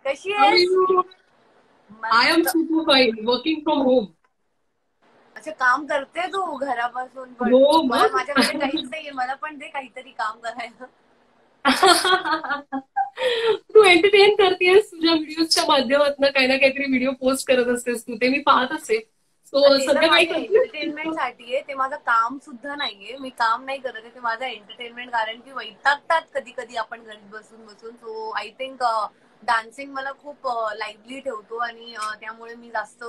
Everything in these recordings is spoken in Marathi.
कशी How are आहेस? you? I am मस्त. super fine. Working from home. अच्छा, काम करते तू घरापासून? पण हो मला मग. माझ्याकडे काहीच नाहीये. मला पण दे काहीतरी काम करायला. तू एंटरटेन करतेस तुझ्या व्हिडिओच्या माध्यमातून काही ना काहीतरी व्हिडिओ पोस्ट करत असतेस तू ते मी पाहत असते. सो ते तर सध्या काही माझ्या करतेस? एंटरटेनमेंटसाठी आहे. ते माझं काम सुद्धा नाहीये. मी काम नाही करत आहे. ते माझं एंटरटेनमेंट, कारण की वैतागतात कधी कधी आपण घरी बसून बसून. सो आय थिंक डान्सिंग मला खूप लाईव्हली ठेवतो आणि त्यामुळे मी जास्त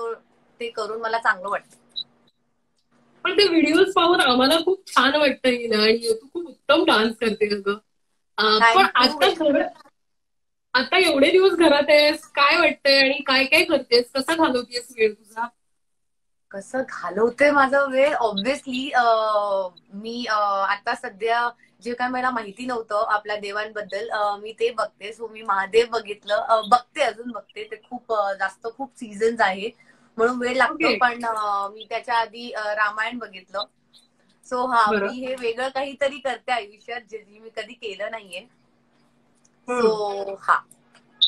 ते करून मला चांगलं वाटतं. पण ते व्हिडिओज पाहून आम्हाला खूप छान वाटतंय ना आणि तू खूप उत्तम डान्स करते अगं. पण थँक्यू. आता एवढे दिवस घरात आहेस काय वाटतंय आणि काय काय करतेस कसा घालवतेस वेळ तुझा? कसं घालवते माझा वेळ? ऑब्व्हियसली मी आता सध्या जे काय मला माहिती नव्हतं आपल्या देवांबद्दल, मी ते बघते. सो मी महादेव बघितलं, बघते, अजून बघते. ते खूप जास्त खूप सीझन्स आहे म्हणून वेळ लागतो. ओके. पण मी त्याच्या आधी रामायण बघितलं. सो हा, मी बरं. हे वेगळं काहीतरी करते आयुष्यात जे मी कधी केलं नाहीये. सो हं. हा,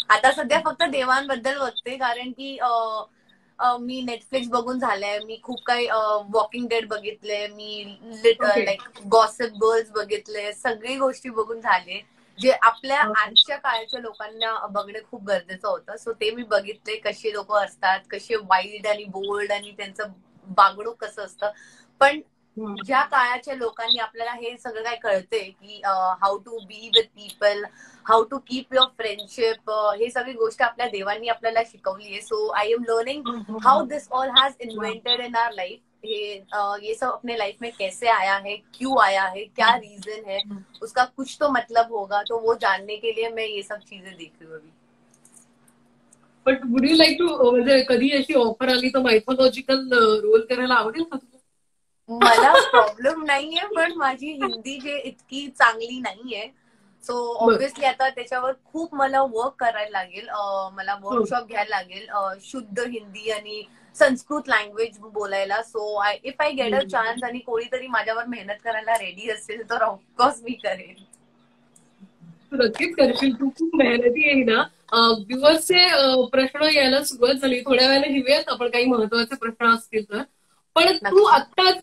आता सध्या फक्त देवांबद्दल बघते, कारण की मी नेटफ्लिक्स बघून झालंय. मी खूप काही वॉकिंग डेड बघितले, मी ओके. लाईक गॉसिप गर्ल्स बघितले, सगळी गोष्टी बघून झाले जे आपल्या आजच्या काळाच्या लोकांना बघणे खूप गरजेचं होतं. सो ते मी बघितले, कसे लोक असतात, कसे वाईल्ड आणि बोल्ड आणि त्यांचं वागणूक कसं असतं. पण हं. ज्या काळाच्या लोकांनी आपल्याला हे सगळं काय कळतंय की how to be with people, how to keep your friendship, हे सगळी गोष्ट आपल्या देवांनी आपल्याला शिकवली आहे. सो आई एम लर्निंग हं, hmm, how hmm. This all has वाह! Invented in our life. ये सब अपने लाइफ में कैसे आया है, क्यों आया है, क्या हं, रीजन है, हं. उसका कुछ तो मतलब होगा. तो वो जानने के लिए मैं ये सब चीजें देख रही हूँ अभी. But would you like to म्हणजे कधी अशी ऑफर आली तर मायथॉलॉजिकल रोल करायला आवडेल का तुला? मला प्रॉब्लेम नाहीये, पण माझी हिंदी जे इतकी चांगली नाहीये. सो बरं. ऑब्व्हियसली आता त्याच्यावर खूप मला वर्क करायला लागेल. मला हं. वर्कशॉप घ्यायला लागेल शुद्ध हिंदी आणि संस्कृत लँग्वेज बोलायला. So if I get a हं. चान्स आणि कोणीतरी माझ्यावर मेहनत करायला रेडी असेल तर ऑफकोर्स मी करेन. तू नक्कीच करशील. तू खूप मेहनती आहे ना. व्ह्युअर्सचे प्रश्न यायला सुरुवात झाली. थोड्या वेळाने घेऊयात आपण काही महत्वाचे प्रश्न असतील तर. पण तू नक्की. आत्ताच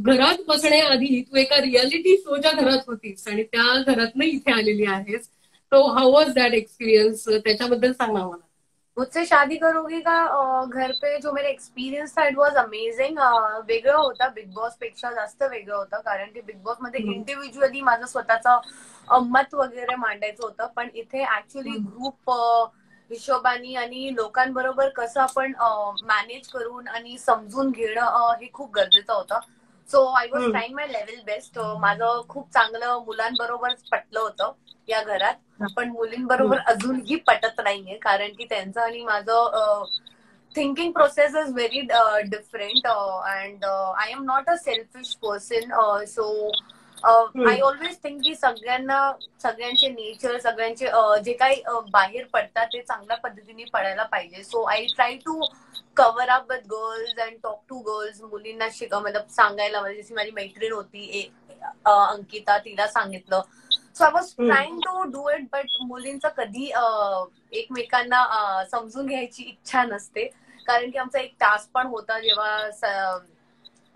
घरात बसण्याआधी तू एका रियालिटी शोच्या घरात होतीस आणि त्या घरातनं इथे आलेली आहेस. So how was that experience? त्याच्याबद्दल सांग ना मला. मुझसे शादी करोगी का घर पे जो मेरा एक्सपिरियन्स था, इट वॉज अमेझिंग. वेगळं होता, बिग बॉस पेक्षा जास्त वेगळं होतं, कारण की बिग बॉस मध्ये हं, इंडिव्हिज्युअली माझं स्वतःचं मत वगैरे मांडायचं होतं. पण इथे ऍक्च्युली हं, ग्रुप हिशोबानी आणि लोकांबरोबर कसं आपण मॅनेज करून आणि समजून घेणं हे खूप गरजेचं होतं. So I was hmm. Trying my level best. माझं खूप चांगलं मुलांबरोबर पटलं होतं या घरात. पण हं, मुलींबरोबर अजूनही पटत नाहीये, कारण की त्यांचं आणि माझं thinking process is very different. And I am not a selfish person. So I हं. ऑलवेज थिंक की सगळ्यांचे नेचर, सगळ्यांचे जे काही बाहेर पडतात ते चांगल्या पद्धतीने पडायला पाहिजे. So I try to cover up with girls and talk to girls. मुलींना मतलब सांगायला, म्हणजे जशी माझी मैत्रीण होती अंकिता, तिला सांगितलं. So I was hmm. Trying to do it. But मुलींचं कधी एकमेकांना समजून घ्यायची इच्छा नसते, कारण की आमचा एक टास्क पण होता जेव्हा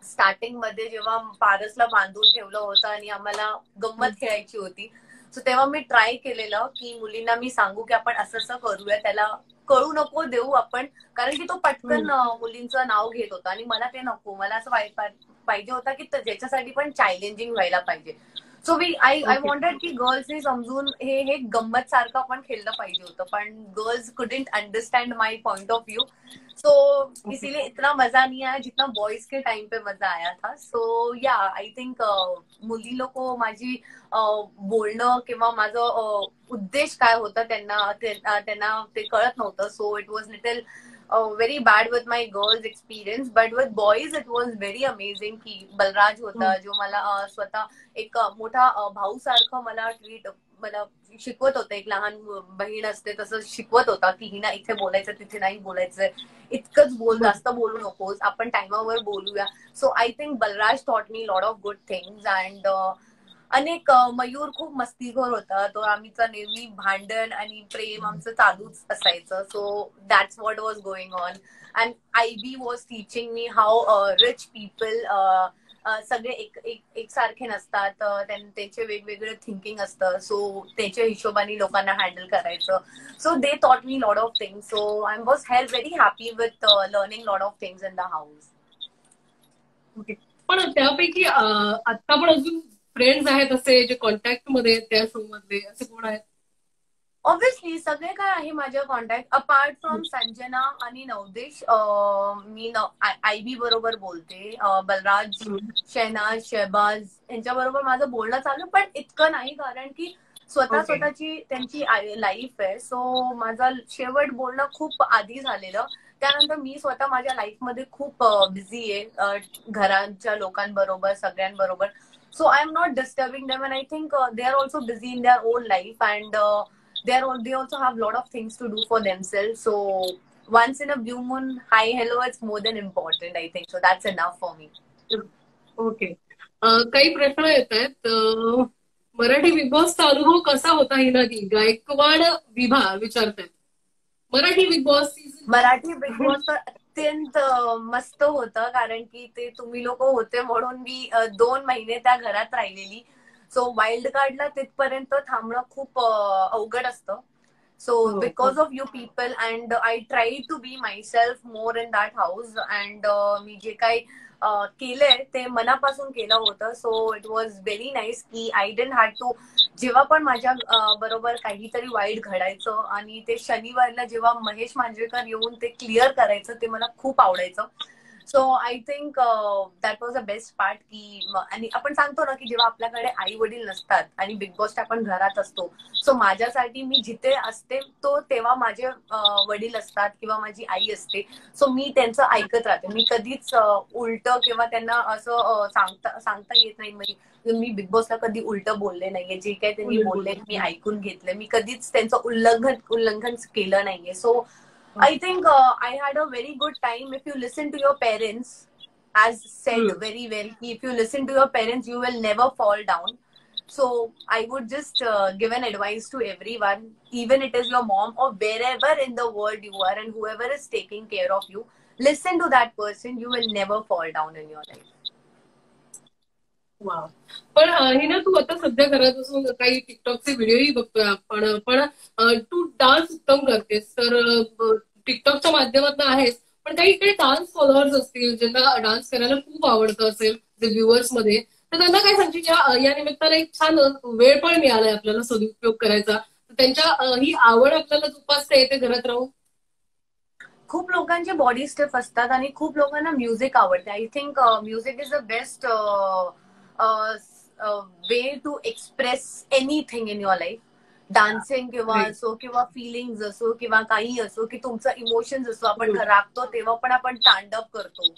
स्टार्टिंग मध्ये, जेव्हा पारसला बांधून ठेवलं होतं आणि आम्हाला गंमत हं. खेळायची होती. सो तेव्हा मी ट्राय केलेलं की मुलींना मी सांगू की आपण असं असं करूया, त्याला कळू नको देऊ आपण, कारण की तो पटकन हं. मुलींचं नाव घेत होता आणि मला ते नको. मला असं पाहिजे होता की ज्याच्यासाठी पण चॅलेंजिंग व्हायला पाहिजे. So I okay. वॉन्टेड की गर्ल्सनी समजून हे गंमत सारखं आपण खेळलं पाहिजे होतं, पण girls couldn't understand my point of view. So okay. इसीलिए इतना मजा नहीं आया जितना बॉयज के टाइम पे मजा आया था. सो या, आय थिंक मुली लोक माझी बोलणं किंवा माझं उद्देश काय होता त्यांना ते कळत नव्हतं. So it was little very bad with my girls experience. But with boys it was very amazing. की बलराज हं. होता जो मला स्वतः एक मोठा भाऊ सारखं मला शिकवत होतं. एक लहान बहीण असते तसं शिकवत होता की हिना इथे बोलायचं, तिथे नाही बोलायचं, इतकंच बोल, बरं. जास्त बोलू नकोस, आपण टाइमावर बोलूया. So I think Balraj taught me lot of good things. And अनेक मयूर खूप मस्तीखोर होता, तो आमचं नेहमी भांडण आणि प्रेम आमचं चालूच असायचं. So that's what was going on. And IB was teaching me how rich people सगळे एकसारखे नसतात, त्यांचे वेगवेगळे थिंकिंग असतं. सो त्याच्या हिशोबाने लोकांना हँडल करायचं. So they taught me lot of things. So I was very happy with learning lot of things in the house. Okay. पण त्यापैकी आता पण अजून फ्रेंड्स आहेत असे जे कॉन्टॅक्ट मध्ये आहेत त्या शो मधले, असे कोण आहेत? ऑब्विसली सगळे काय आहे माझ्या कॉन्टॅक्ट, अपार्ट फ्रॉम संजना आणि नवदेश. मी IB बरोबर बोलते. बलराज, शहनाज, शहबाज यांच्या बरोबर माझं बोलणं चालू, पण इतकं नाही, कारण की स्वतःची त्यांची लाईफ आहे. सो माझं शेवट बोलणं खूप आधी झालेलं. त्यानंतर मी स्वतः माझ्या लाईफमध्ये खूप बिझी आहे, घराच्या लोकांबरोबर सगळ्यांबरोबर. So I am not disturbing them, and I think they R also busy in their own life, and they also have a lot of things to do for themselves. So once in a blue moon, hi, hello, it's more than important, I think. So that's enough for me. Okay. काही प्रश्न येत आहेत. मराठी बिग बॉसचा अनुभव कसा होता हिनादी? गायकवाड विभा विचारतात. Marathi big boss Marathi big boss तर अत्यंत मस्त होतं, कारण की ते तुम्ही लोक होते म्हणून मी 2 महिने त्या घरात राहिलेली. सो वाईल्ड कार्डला तिथपर्यंत थांबणं खूप अवघड असतं. So because of you people, and I try to be myself more in that house, and मी जे काही केलंय ते मनापासून केलं होतं. So it was very nice की आय डिडंट हॅड टू. जेव्हा पण माझ्या बरोबर काहीतरी वाईट घडायचं आणि ते शनिवारला जेव्हा महेश मांजरेकर येऊन ते क्लिअर करायचं, ते मला खूप आवडायचं. So I think that was the best part. की आणि आपण सांगतो ना की जेव्हा आपल्याकडे आई वडील नसतात आणि बिग बॉसच्या आपण घरात असतो, सो माझ्यासाठी मी जिथे असते तो तेव्हा माझे वडील असतात किंवा माझी आई असते. सो मी त्यांचं ऐकत राहते. मी कधीच उलट किंवा त्यांना असं सांगता येत नाही. मी बिग बॉसला कधी उलट बोलले नाहीये. जे काही त्यांनी बोलले मी ऐकून घेतलं. मी कधीच त्यांचं उल्लंघन केलं नाहीये. So I think I had a very good time. If you listen to your parents, as said very well, if you listen to your parents, you will never fall down. So I would just give an advice to everyone, even it is your mom or wherever in the world you are, and whoever is taking care of you, listen to that person. You will never fall down in your life. वा. पण हिना, तू आता सध्या घरात असून काही टिकटॉकचे व्हिडिओही बघतोय आपण, पण तू डान्स उत्तम करतेस, तर टिकटॉकच्या माध्यमातून आहेस, पण काही काही डान्स फॉलोअर्स असतील ज्यांना डान्स करायला खूप आवडतं असेल जे व्ह्युअर्स मध्ये, तर त्यांना काय सांगशील? या निमित्ताने एक छान वेळ पण मिळालाय आपल्याला सदुपयोग करायचा, तर त्यांच्या ही आवड आपल्याला जोपासता येते घरात राहून. खूप लोकांचे बॉडी स्टिफ असतात आणि खूप लोकांना म्युझिक आवडते. I think music is the best way to express anything in your life. Dancing किंवा असो किंवा फिलिंग्स असो किंवा काही असो, की तुमचं इमोशन्स असो, आपण रागतो तेव्हा पण आपण तांडव करतो.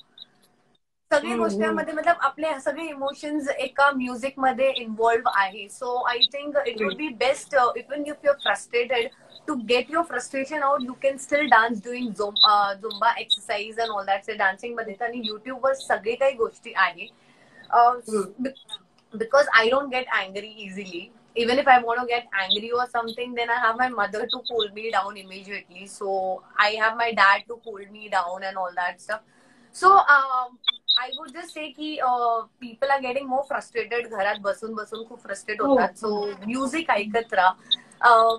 सगळी गोष्टींमध्ये मतलब आपले सगळे इमोशन्स एका म्युझिक मध्ये इन्व्हॉल्व आहे. So I think it would be best even if you are frustrated to get your frustration out, you can still dance doing zumba exercise and all that. So dancing मध्ये आणि YouTube वर सगळे काही गोष्टी आहे. Because I don't get angry easily. Even if I want to get angry or something, then I have my mother to cool me down immediately. So I have my dad to cool me down and all that stuff. So I would just say ki people are getting more frustrated. घरात बसून बसून खूप फ्रस्ट्रेट होतात. So music ऐकत राहा.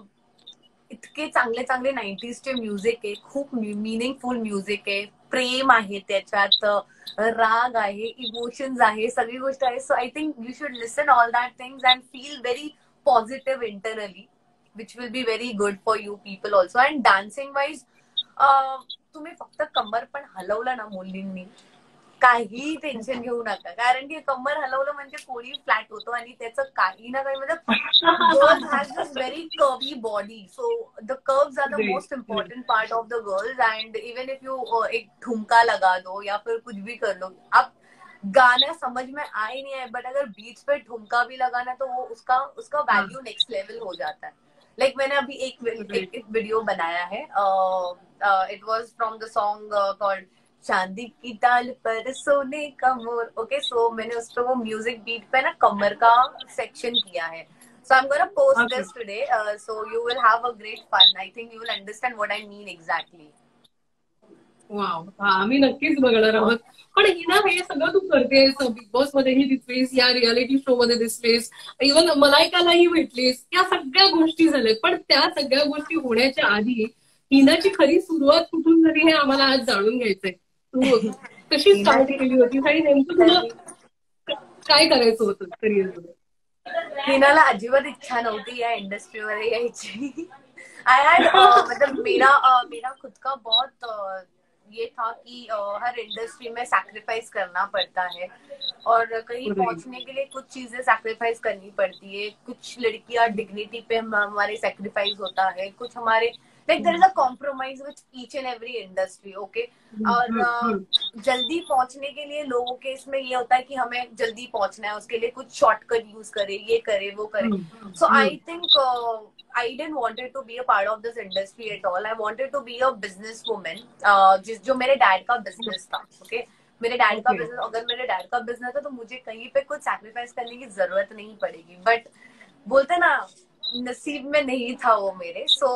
इतके चांगले चांगले 90s चे म्युझिक आहे. खूप मिनिंगफुल म्युझिक आहे. प्रेम आहे त्याच्यात, राग आहे, इमोशन्स आहे, सगळी गोष्ट आहे. So I think you should listen all that things and feel very positive internally, which will be very good for you people also. And dancing wise तुम्ही फक्त कंबर पण हलवलं ना मुलींनी, काही टेन्शन घेऊ नका, कारण की कंबर हलवलं म्हणजे कोणी फ्लॅट होतो आणि त्याचं काही ना काही म्हणजे girls has this very curvy body, so the curves are the most important part of the girls. And even if you एक ठुमका लगा दो या फिर कुछ भी कर लो, अब गाना समझ में आए नहीं है, बट अगर बीच पे ठुमका भी लगाना तो वो उसका उसका वैल्यू नेक्स्ट लेवल हो जाता है. लाइक मैंने अभी एक वीडियो बनाया है. इट वाज फ्रॉम द सॉन्ग कॉल्ड चांदी की डाल पर सोने का मोर. ओके, सो मैंने उस पे वो म्यूजिक बीट पे ना कमर का सेक्शन किया है. So I'm gonna post okay. this today. So you will have a great fun. I think you will understand what I mean exactly. Wow. हा, आम्ही नक्कीच बघणार आहोत. पण हिना, हे सगळं तू करतेस, बिग बॉस मध्येही दिसलीस, या रियालिटी शो मध्ये दिसलीस, इव्हन मलायकालाही भेटलीस, या सगळ्या गोष्टी झाल्या. पण त्या सगळ्या गोष्टी होण्याच्या आधी हिनाची खरी सुरुवात कुठून झाली हे आम्हाला आज जाणून घ्यायचंय. तू कशी स्टार्ट हिनाची केली होती आणि नेमकं तुला तरी काय करायचं होतं करिअरमध्ये? हिनाला अजिबात इच्छा नव्हती या इंडस्ट्रीमध्ये यायची. आई हैड मतलब मेरा खुद का बहुत ये था कि हर इंडस्ट्री में सैक्रिफाइस करना पड़ता है और कहीं पहुंचने के लिए कुछ चीजें सैक्रिफाइस करनी पड़ती है. कुछ लड़कियां डिग्निटी पे हमारे सैक्रिफाइस होता है, कुछ हमारे like there is a compromise with each and every industry. Okay, और जल्दी पहुंचने के लिए लोगों के इसमें ये होता है कि हमें जल्दी पहुंचना है, उसके लिए कुछ शॉर्टकट यूज करे, ये करे वो करे. So I think I didn't wanted to be a part of this industry at all. I wanted to be a business woman. जो मेरे डैड का बिजनेस था. ओके, मेरे डैड का बिजनेस, अगर मेरे डैड का बिजनेस है तो मुझे कहीं पे कुछ सैक्रिफाइस करने की जरूरत नहीं पड़ेगी. बट बोलते ना, नसीब में नहीं था वो मेरे. सो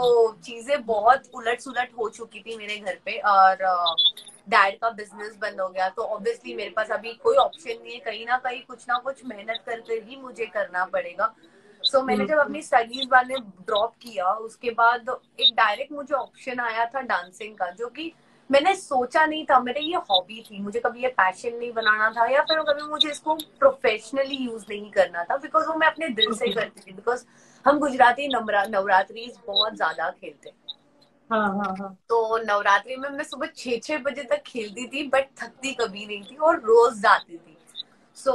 चीजें बहुत उलट सुलट हो चुकी थी मेरे घर पे और डैड का बिजनेस बंद हो गया. तो ऑब्वियसली मेरे पास अभी कोई ऑप्शन नहीं है, कहीं ना कुछ मेहनत करके ही मुझे करना पड़ेगा. सो मैंने जब अपनी स्टडीज बाद में ड्रॉप किया, उसके बाद एक डायरेक्ट मुझे ऑप्शन आया था डांसिंग का, जो कि मैंने सोचा नहीं था. मेरे ये हॉबी थी, मुझे कभी ये पैशन नहीं बनाना था या फिर कभी मुझे इसको प्रोफेशनली यूज नहीं करना था, बिकॉज वो मैं अपने दिल से करती थी. बिकॉज हम गुजराती नवरात्रि बहुत ज्यादा खेलते हैं. हाँ हाँ हाँ. तो नवरात्रि में मैं सुबह 6-6 बजे तक खेलती थी, बट थकती कभी नहीं थी और रोज जाती थी. सो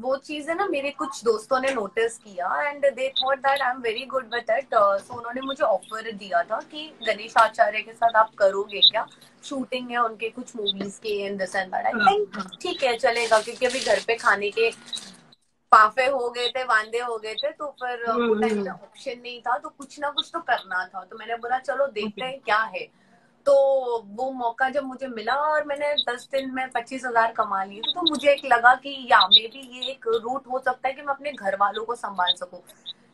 वो चीज है ना, मेरे कुछ दोस्तों ने नोटिस किया and they thought that I am very good with it. So उन्होंने मुझे ऑफर दिया था कि गणेश आचार्य के साथ आप करोगे क्या, शूटिंग है उनके कुछ movies K end this end that. I think ठीक है, चलेगा, क्योंकि अभी घर पे खाने के पाफे हो गए थे, वांदे हो गए थे, तो फिर वो टाइम पे ऑप्शन नहीं था, तो कुछ ना कुछ तो करना था. तो मैंने बोला चलो देखते हैं क्या है. तो वो मौका जब मुझे मिला और मैंने 10 दिन में 25,000 कमा लिए थे, तो मुझे एक लगा कि या मे भी ये एक रूट हो सकता है कि मैं अपने घर वालों को संभाल सकूं.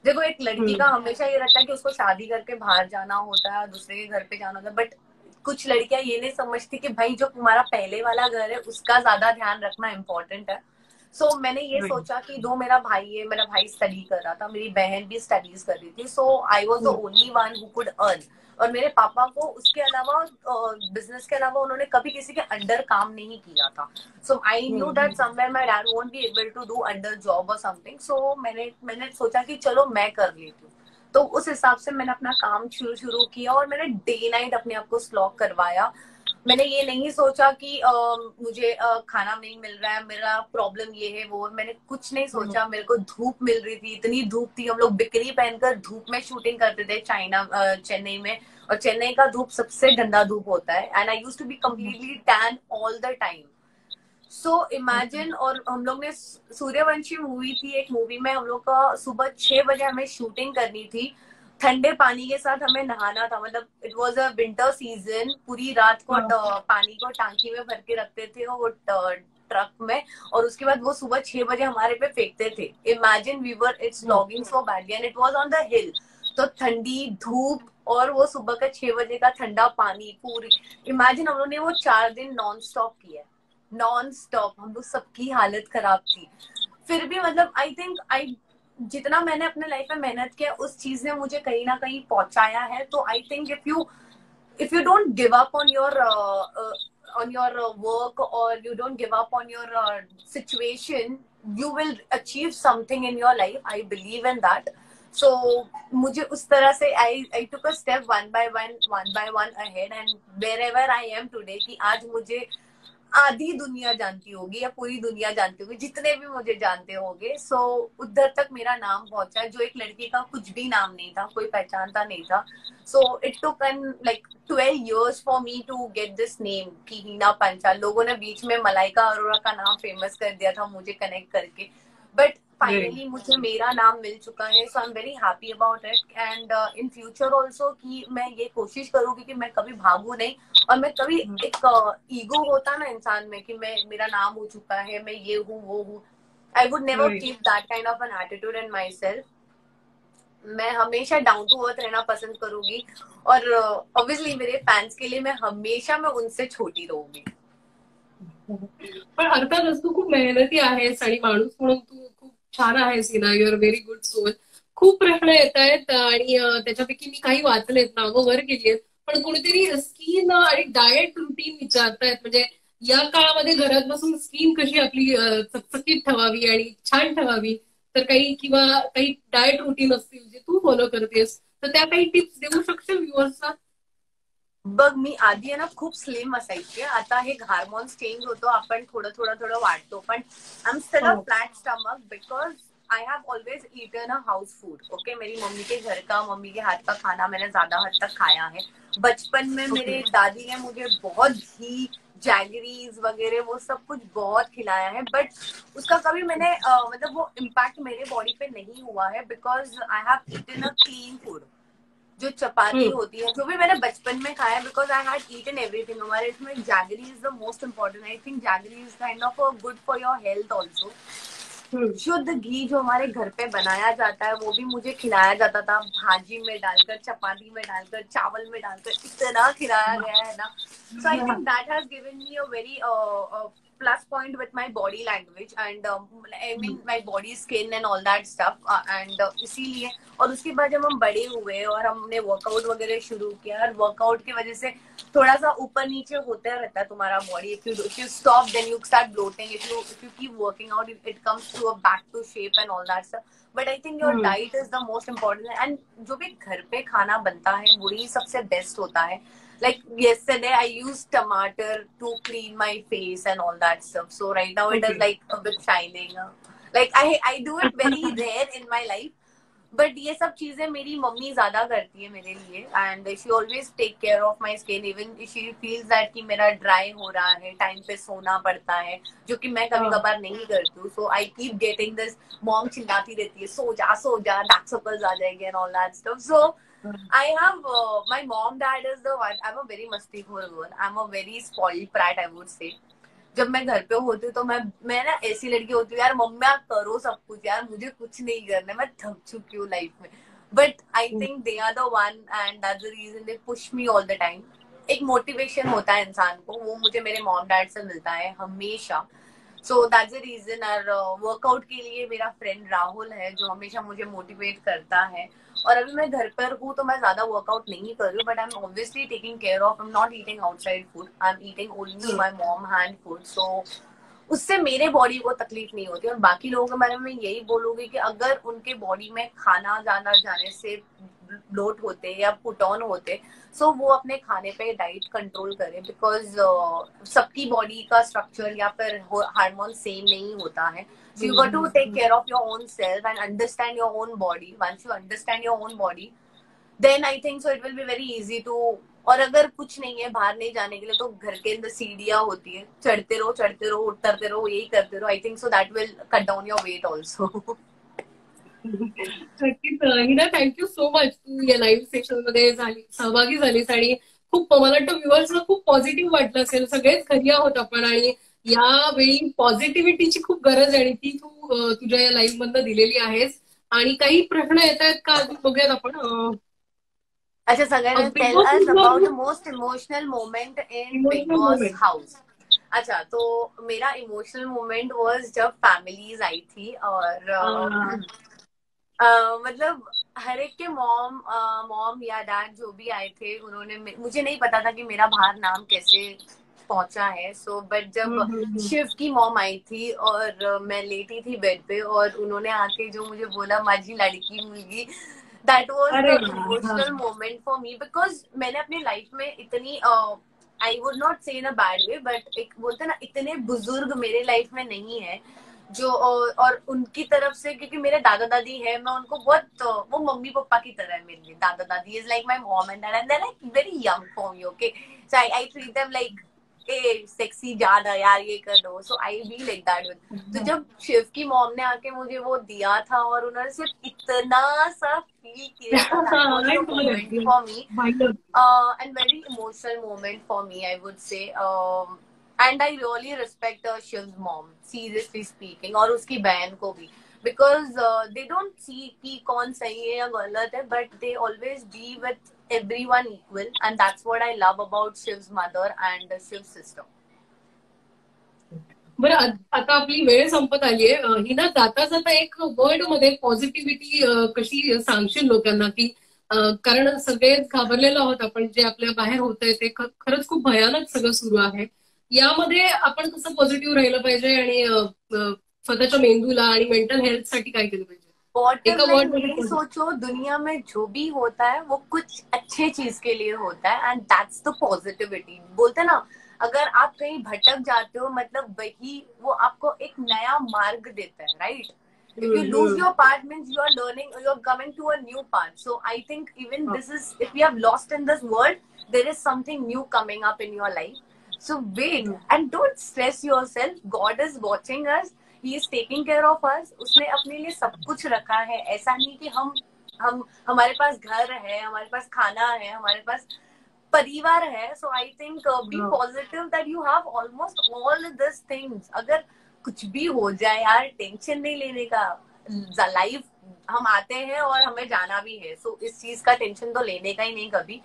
देखो, एक लड़की का हमेशा ये रहता है कि उसको शादी करके बाहर जाना होता है, दूसरे के घर पे जाना होता है. बट कुछ लड़कियां ये नहीं समझती कि भाई जो तुम्हारा पहले वाला घर है उसका ज्यादा ध्यान रखना इम्पोर्टेंट है. सो मैंने ये सोचा कि दो मेरा भाई है, मेरा भाई स्टडी कर रहा था, मेरी बहन भी स्टडीज कर रही थी. So I was the only one who could earn. और मेरे पापा को उसके अलावा बिजनेस के अलावा उन्होंने कभी किसी के अंडर काम नहीं किया था. So I knew that somewhere my dad won't be able to do under job और समथिंग. सो मैंने सोचा कि चलो मैं कर लेती हूँ. तो उस हिसाब से मैंने अपना काम शुरू किया और मैंने डे नाइट अपने आप को स्लॉग करवाया. मैंने ये नहीं सोचा कि मुझे खाना नहीं मिल रहा है, मेरा प्रॉब्लम ये है वो. मैंने कुछ नहीं सोचा. मेरे को धूप मिल रही थी, इतनी धूप थी, हम लोग बिकनी पहनकर धूप में शूटिंग करते थे चेन्नई में. और चेन्नई का धूप सबसे गंदा धूप होता है and I used to be completely tan all the time. So imagine. और हम लोग ने सूर्यवंशी मूवी थी, एक मूवी में हम लोग का सुबह 6 बजे हमें शूटिंग करनी थी. ठंडे पानी के साथ हमें नहाना था, मतलब it was a winter season. पूरी रात को पानी को टांकी में भर के रखते थे वो ट्रक में, और उसके बाद वो सुबह 6 बजे हमारे पे फेंकते थे. Imagine, we were it's logging so badly and it was on the hill. तो ठंडी धूप और वो सुबह का 6 बजे का ठंडा पानी. पूरी इमेजिन, हम लोग ने वो 4 दिन नॉन स्टॉप किया, नॉन स्टॉप. हम लोग सबकी हालत खराब थी. फिर भी मतलब आई थिंक जितना मैंने अपने लाइफ में मेहनत किया उस चीज ने मुझे कहीं ना कहीं पहुंचाया है. तो I think if you don't give up on your work, or you don't give up on your situation, you will achieve something in your life. I believe in that. So मुझे उस तरह से I took a step one by one ahead, and wherever I am today, कि आज मुझे आधी दुनिया जानती होगी या पूरी दुनिया जानती होगी, जितने भी मुझे जानते होंगे. सो उधर तक मेरा नाम पहुंचा है, जो एक लड़की का कुछ भी नाम नहीं था, कोई पहचानता नहीं था. So it took like 12 years for me to get this name कि हीना पंचाल. लोगों ने बीच में मलाइका अरोड़ा का नाम फेमस कर दिया था मुझे कनेक्ट करके, बट फाइनली मुझे मेरा नाम मिल चुका है, so I am very happy about it. And in future also कि मैं ये कोशिश करूंगी कि मैं कभी भागू नहीं, और मैं कभी एक ईगो होता ना इंसान में कि मैं मेरा नाम हो चुका है, मैं ये हूँ वो हूँ, I would never Right. Keep that kind of an attitude in my self. मैं हमेशा डाउन टू अर्थ रहना पसंद करूंगी, और ऑब्वियसली मेरे फैंस के लिए मैं उनसे छोटी रहूंगी। पण अर्थातच तू खूप मेहनती आहेस आणि माणूस म्हणून तू खूप छान आहेस Hina, your very good soul. खूप प्रश्न येत आहेत आणि त्याच्यापैकी मी काही वाचलेत, नावं वर केली आहेत. पण कोणीतरी स्किन आणि डाएट रुटीन विचारतायत, म्हणजे या काळामध्ये घरात बसून स्किन कशी आपली चकचकीत ठेवावी आणि छान ठेवावी. तर काही किंवा काही डाएट रुटीन असतील जे तू फॉलो करतेस, तर त्या काही टिप्स देऊ शकशील व्ह्युअर्सना? बघ, मी आधी आहे ना खूप स्लिम असायचे, आता हे हार्मोन्स चेंज होतो, आपण थोडं थोडं थोडं वाढतो, पण आई एम स्टिल अ हो. Flat stomach because I have always eaten a house food. Okay, मेरी मम्मी के घर का, मम्मी के हाथ का खाना मैंने ज्यादा हद तक खाया है। बचपन में ओके. मेरे दादी ने मुझे बहुत घी, जैगरीज वगैरह वो सब कुछ बहुत खिलाया है, बट उसका कभी मैंने मतलब वो इम्पैक्ट मेरे बॉडी पे नहीं हुआ है because I have eaten a clean food. जो चपाती होती है, जो भी मैंने बचपन में खाया, because I had eaten everything. हमारे इसमें jaggery is the most important, I think jaggery is kind of good for your health also. शुद्ध घी जो हमारे घर पे बनाया जाता है वो भी मुझे खिलाया जाता था, भाजी में डालकर, चपाती में डालकर, चावल में डालकर, इतना खिलाया गया है ना। So I think that has given me a very plus point with my body language and I mean my body skin and all that stuff and इसीलिए। और उसके बाद जब हम बड़े हुए और हमने वर्कआउट वगैरह शुरू किया, और वर्कआउट की वजह से थोड़ा सा ऊपर नीचे होता रहता है तुम्हारा body. if you stop then you start bloating, if you keep working out it comes to a back to shape and all that stuff, but I think your diet is the most important and जो भी घर पे खाना बनता है वही सबसे बेस्ट होता है। Like yesterday I used tomato to clean my face and all that stuff, so right now it is okay. like a bit shining, like I do it very rare in my life, but ये सब चीजें मेरी मम्मी ज्यादा करती है मेरे लिए, and she always take care of my skin, even she feels that कि मेरा ड्राई हो रहा है, टाइम पे सोना पड़ता है, जो कि मैं कभी कभार नहीं करती हूँ। So I keep getting this, mom चिल्लाती रहती है सो जा डार्क सर्कल्स आ जाएंगे and all that stuff. So I have my mom dad is the one, I am a very मस्तीखोर girl, I am a very spoiled brat I would say. जब मैं घर पे होती हूँ तो मैं ना ऐसी लड़की होती हूँ यार, मम्मी करो सब कुछ यार, मुझे कुछ नहीं करना, मैं थक चुकी हूँ लाइफ में, but I think they are the one and that's the reason they push me all the time. एक मोटिवेशन होता है इंसान को, वो मुझे मेरे मॉम डैड से मिलता है हमेशा। So that's the reason. और वर्कआउट के लिए मेरा फ्रेंड राहुल है जो हमेशा मुझे मोटिवेट करता है। और अभी मैं घर पर हूँ तो मैं ज्यादा वर्कआउट नहीं कर रही हूँ, but I M obviously taking care of, I am not eating outside food, I am eating only my mom hand food. So उससे मेरे बॉडी को तकलीफ नहीं होती। और बाकी लोगों के बारे में यही बोलूंगी कि अगर उनके बॉडी में खाना ज्यादा जाने से ब्लोट होते या पुट ऑन होते, सो वो अपने खाने पे डाइट कंट्रोल करें, बिकॉज सबकी बॉडी का स्ट्रक्चर या फिर हार्मोन सेम नहीं होता है। So you got to take care of your own self and understand your own body. Once you understand your own body, then I think so it will be very easy to। और अगर कुछ नहीं है बाहर नहीं जाने के लिए तो घर के अंदर सीढ़ियां होती है, चढ़ते रहो उतरते रहो, यही करते रहो। I think so that will cut down your weight also. नक्कीच हिना, थँक्यू सो मच, तू या लाईव्ह सेशन मध्ये सहभागी झालीस आणि खूप मला वाटतं व्ह्युअर्सला खूप पॉझिटिव्ह वाटलं असेल. सगळेच घरी आहोत आपण आणि यावेळी पॉझिटिव्हिटीची खूप गरज आहे आणि ती तू तुझ्या या लाईव्ह मधनं दिलेली आहेस. आणि काही प्रश्न येत आहेत का अजून बघूयात आपण. अच्छा सगळ्यांना big tell boss us about the मधलं most emotional moment in big emotional boss moment. House. अच्छा, तो मेरा इमोशनल मोमेंट वाज जब फैमिलीज आई थी, और मतलब हर एक के मॉम या डैड जो भी आए थे, उन्होंने मुझे नहीं पता था कि मेरा बाहर नाम कैसे पहुंचा है। सो बट जब शिव की मॉम आई थी और मैं लेटी थी बेड पे और उन्होंने आके जो मुझे बोला माझी लड़की मुलगी, दैट वाज अरे द वा. Emotional moment for me, because मैंने अपनी लाइफ में इतनी I would not say in a bad way, but एक बोलते ना इतने बुजुर्ग मेरे लाइफ में नहीं है जो, और उनकी तरफ से, क्योंकि मेरे दादा दादी है, मैं उनको बहुत वो मम्मी पापा की तरह है मेरे लिए। दादा दादी is like my mom and dad and they like very young for me. Okay, so I treat them like a sexy जाना यार, ये कर दो. So I be like that. तो जब शिव की मॉम ने आके मुझे वो दिया था और उन्होंने सिर्फ इतना सा फील किया था, that was the moment for me, and very emotional moment for me, I would say. And I really respect शिव्स मॉम, सीरियसली स्पीकिंग, और उसकी बहन को भी, because they don't see कि कौन सही है या गलत है, but they always be with everyone equal, and that's what I love about Shiv's mother and Shiv's sister. बरं, आता आपली वेळ संपत आलीये. हिना, जाता जाता एक वर्ड मध्ये पॉझिटिव्हिटी कशी सांगशील लोकांना, की कारण सगळेच घाबरलेलो आहोत आपण, जे आपल्या बाहेर होतंय ते खरंच खूप भयानक सगळं सुरू आहे. यामध्ये आपण कसं पॉझिटिव्ह राहिलं पाहिजे आणि स्वतःच्या मेंदूला आणि मेंटल हेल्थ साठी काय केलं पाहिजे? सोचो, दुनिया में जो भी होता है वो कुछ अच्छे चीज के लिए होता है, एंड दैट्स द पॉजिटिविटी. बोलते ना, अगर आप कहीं भटक जाते हो, मतलब वही वो आपको एक नया मार्ग देता है, right? If you lose your path, means you are learning, you are coming to a new path. So I think even this is, if we have lost in this world, there is something new coming up in your life. So wait and don't stress yourself. God is watching us. He is taking care of us. उसने अपने लिए सब कुछ रखा है. ऐसा नहीं कि हम हमारे पास घर है, हमारे पास खाना है, हमारे पास परिवार है. So I think be positive that you have almost all these things. अगर कुछ भी हो जाए यार, टेंशन नहीं लेने का. लाइफ हम आते हैं और हमें जाना भी है, सो इस चीज का टेंशन तो लेने का ही नहीं कभी.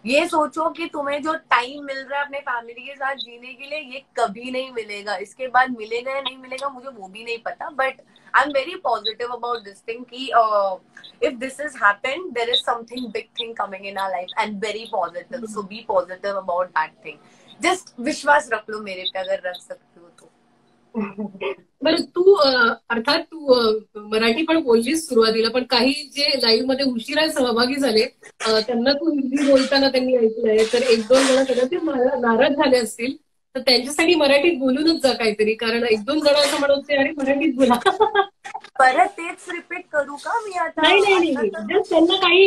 ये सोचो कि तुम्हें जो टाइम मिल रहा है अपने फैमिली के साथ जीने के लिए, ये कभी नहीं मिलेगा. इसके बाद मिलेगा या नहीं मिलेगा मुझे वो भी नहीं पता, but I am very positive about this thing कि if this is happened, there is something big thing coming in our life, and very positive. So be positive about that thing. Just विश्वास रख लो मेरे पे, अगर रख सकते हो तो. बरं, तू अर्थात तू मराठी पण बोललीस सुरुवातीला, पण काही जे लाईव्ह मध्ये उशिरा सहभागी झाले त्यांना तू हिंदी बोलताना त्यांनी ऐकलंय, तर एक दोन जण कदाचित नाराज झाले असतील, तर त्यांच्यासाठी मराठीत बोलूनच जा काहीतरी, कारण एक दोन जण असं म्हणत होते अरे मराठीत बोला. परत तेच रिपीट करू का मी आता? नाही, त्यांना काही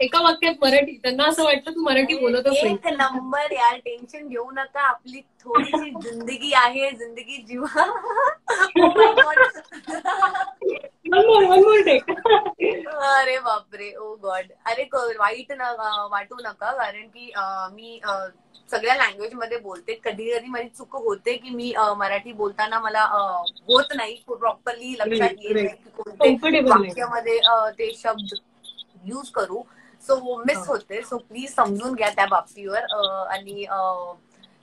एका वाक्यात मराठी, त्यांना असं वाटतं तू मराठी बोलतच नाही. एक नंबर यार, टेन्शन घेऊ नका. आपली थोडीशी जिंदगी आहे, जिंदगी जीवा. One more take. अरे बापरे, ओ गॉड. अरे वाईट वाटू नका, कारण की मी सगळ्या लँग्वेज मध्ये बोलते. कधी कधी माझी चूक होते की मी मराठी बोलताना मला होत नाही प्रॉपरली लक्षात येत नाही की कोणते वाक्यामध्ये ते शब्द यूज करू. सो मिस होते. सो प्लीज समजून घ्या त्या बाबतीवर, आणि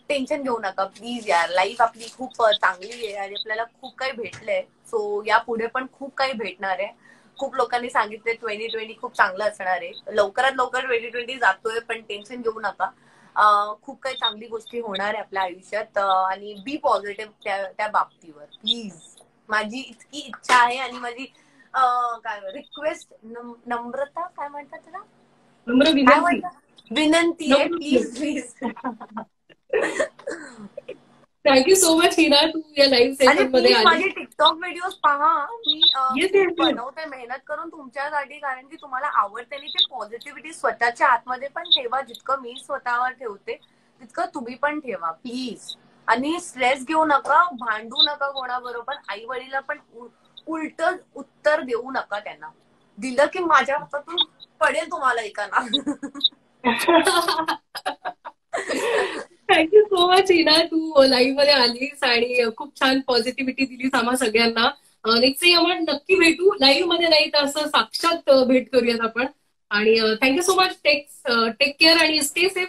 टेन्शन घेऊ नका प्लीज यार. लाईफ आपली खूप चांगली आहे आणि आपल्याला खूप काही भेटलंय. सो या पुढे पण खूप काही भेटणार आहे. खूप लोकांनी सांगितले 2020 खूप चांगलं असणार आहे. लवकरात लवकर 2020 जातोय, पण टेन्शन घेऊ नका. खूप काही चांगली गोष्टी होणार आहे आपल्या आयुष्यात, आणि बी पॉझिटिव्ह त्या बाबतीवर प्लीज. माझी इतकी इच्छा आहे आणि माझी काय रिक्वेस्ट, नम्रता काय म्हणतात त्याला, विनंती आहे, please. Thank you so much Hina, तू या लाईव्ह सेशन मध्ये आली. माझे टिकटॉक व्हिडिओज पहा. मी बनवते मेहनत करून तुमच्यासाठी, कारण की तुम्हाला आवडते. आणि ते पॉझिटिव्हिटी स्वतःच्या आतमध्ये पण ठेवा. जितकं मी स्वतःवर ठेवते तितकं तुम्ही पण ठेवा प्लीज. आणि स्ट्रेस घेऊ नका, भांडू नका कोणाबरोबर. आई वडीला पण उलट उत्तर देऊ नका. त्यांना दिलं की माझ्या हातातून पडेल तुम्हाला एकाना. थँक्यू सो मच हिना, तू लाईव्ह मध्ये आलीस आणि खूप छान पॉझिटिव्हिटी दिलीस आम्हा सगळ्यांना. नेक्स्ट टाइम आपण नक्की भेटू, लाईव्ह मध्ये नाही तर असं साक्षात भेट करूयात आपण. आणि thank you so much. Take care आणि stay safe.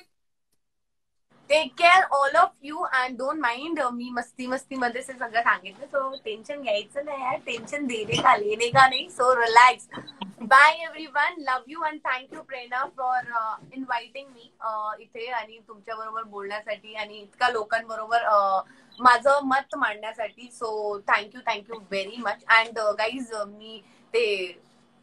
Take care all of you, and don't mind. मी मस्ती मध्ये सगळं सांगितलं. सो टेन्शन घ्यायचं नाही यार, टेन्शन देने का लेने का नाही. So relax. Bye everyone, love you and thank you Prerna for inviting me इथे आणि तुमच्या बरोबर बोलण्यासाठी आणि इतक्या लोकांबरोबर माझं मत मांडण्यासाठी. So thank you very much. And guys, मी ते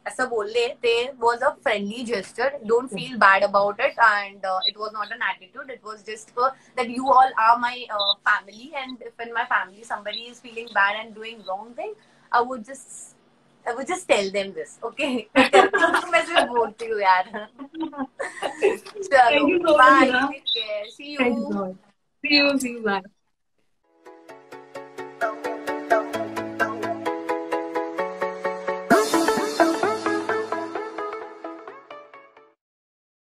असं बोलले, ते was a friendly gesture. Don't feel bad about it, and it was not an attitude. It was just that you all are my family, and if in my family somebody is feeling bad and doing wrong thing, I would just tell them this, okay? मैं सिर्फ बोलती हूँ यार. चलो, bye, take care, see you. See you bye.